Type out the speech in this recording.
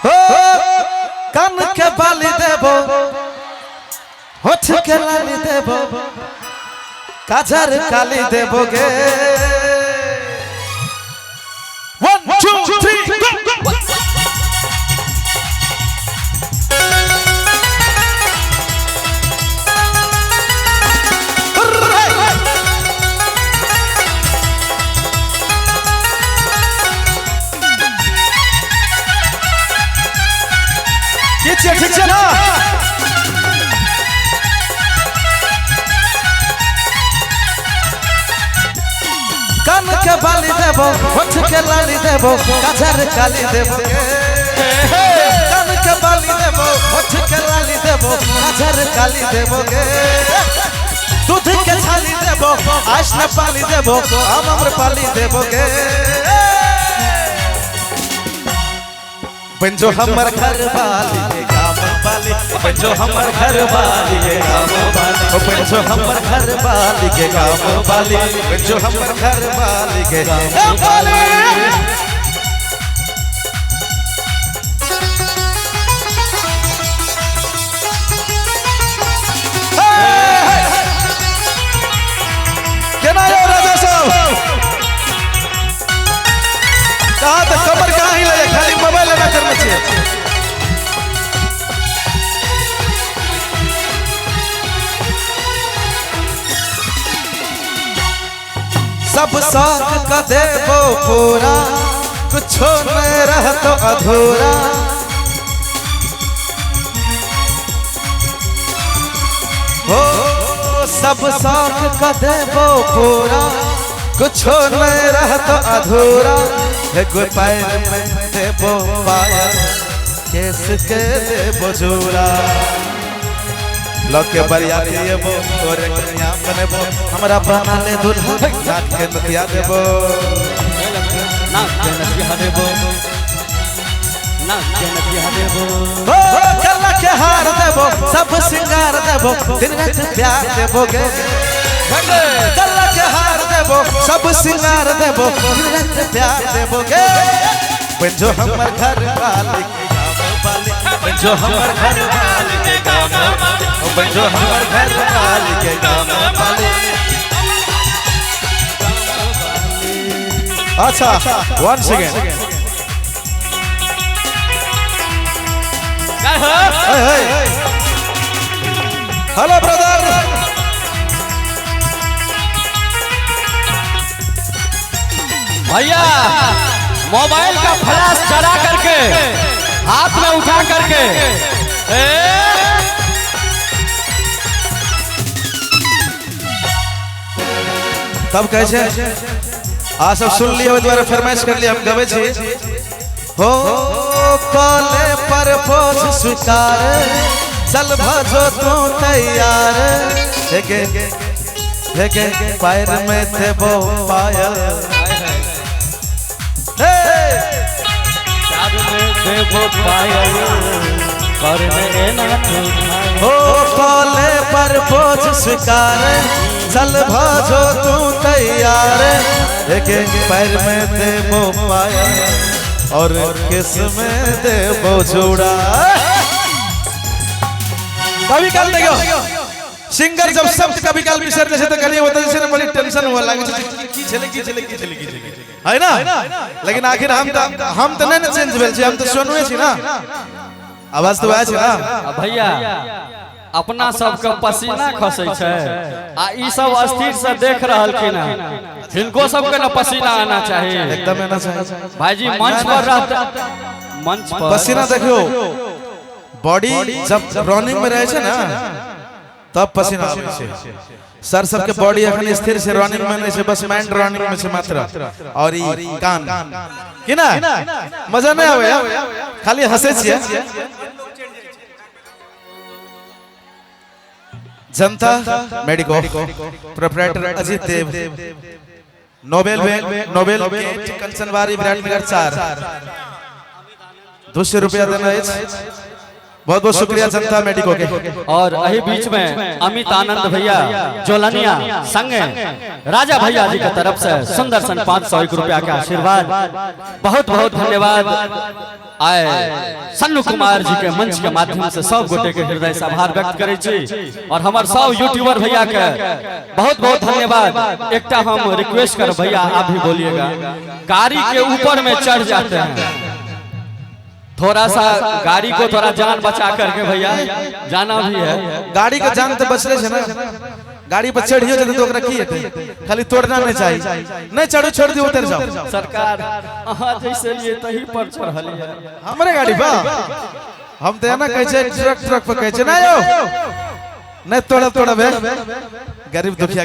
हो कान के बाली देबो होठ के लाली देबो काजर काली देबो गे 1 2 3 go ठीक है ना कान के बाली देबो होठ के लाली देबो काजर काली देबो कान के बाली देबो होठ के लाली देबो काजर काली देबो गे दूध के छाली देबो आश न पाली देबो अमर पाली देबो गे बंजो हमर घर वाली के गाँव वाली बंजो हमर घर वाली के गाँव वाली ओ बंजो हमर घर वाली के गाँव वाली बंजो हमर घर वाली के गाँव वाली केना यो राजा साहब कहा तो कमर कहाँ ही लगे खाली मोबाइल लगा कर मचिए सब शौक का देबो पूरा कुछो नहीं रह तो अधूरा हो सब शौक का देबो पूरा कुछो नहीं रह तो अधूरा एगो पैर में देबो पायल केस के देबो जोड़ा लके बरिया देबो तोरे कन्या बनेबो हमरा बना ले दुल्हा नाक के नथिया देबो नाक के नथिया देबो नाक के नथिया देबो ओ गला के हार देबो सब सिंगार देबो दिन रात प्यार देबो गे गला के हार देबो सब सिंगार देबो दिन रात प्यार देबो गे बंजो हमर घर वाली के गाँव वाली बंजो हमर घर वाली के गाँव वाली बंजो हमर घर वाली के गाँव वाली अच्छा once again हेलो ब्रदर भैया मोबाइल का फ्लैश चला करके हाथ में उठा करके तब कैसे आ सब सुन लिया द्वारा फरमाइश कर लिया हम गवे छी हो कॉले पर बोझ स्वीकार चल भजो तू तैयार हेगे पैर में थे वो पायल देबो पायल हो कॉले पर बोझ स्वीकार चल भजो तू तैयार हेगे पैर में थे वो पायल और किस में दे वो जोड़ा कभी काल देखो सिंगर जब शब्द कभी काल विसर जैसे तो करिए होता जैसे बड़ी टेंशन हुआ लगे की चले है ना लेकिन आखिर हम तो नहीं चेंज भेल छी हम तो सुनवे छी ना आवाज तो आए छी ना भैया अपना सबके पसीना खसै छै आ ई सब अस्थिर से देख रहल कि ना हिनको सबके ना पसीना आना चाहिए एकदम आना चाहिए भाईजी मंच पर रहता मंच पर पसीना देखियो बॉडी जब रनिंग में रहे छै ना तब पसीना आवे छै सर सबके बॉडी अखन स्थिर से रनिंग में नहीं छै बस माइंड रनिंग में छै मात्र और ई कान कि ना मजा नहीं आवे खाली हंसे छिए जनता मेडिको प्रोप्राइटर अजीत देव नोबेल कंचनवारी विराटनगर 4 200 रुपया देना है बहुत बहुत शुक्रिया जनता मेडिको के। और यही बीच में अमित आनंद भैया जोलनिया संगे राजा भैया जी की तरफ से सुंदर सन 501 रुपया का आशीर्वाद, बहुत बहुत धन्यवाद। आए सन्नू कुमार जी के मंच के माध्यम से सब गोटे के हृदय से आभार व्यक्त करे छी और हमार सब यूट्यूबर भैया के बहुत बहुत धन्यवाद। एकटा हम रिक्वेस्ट कर भैया आप भी बोलिएगा, गाड़ी के ऊपर में चढ़ जाते हैं, थोड़ा सा गाड़ी को थोड़ा जान बचा करके भैया जाना भी है। गाड़ी का जान तो बचले छे ना, गाड़ी पर चढ़ियो जब तो ओकरा की हेतै, खाली तोड़ना नहीं चाहिए, नहीं चढ़ो छोड़ दियो उतर जाओ। सरकार अहाँ जैसे लिए तही पर चढ़ल है हमरे गाड़ी पर हम तो ना कहै छै ट्रक पर कहै छै ना यो नहीं तोड़ब गरीब दुखिया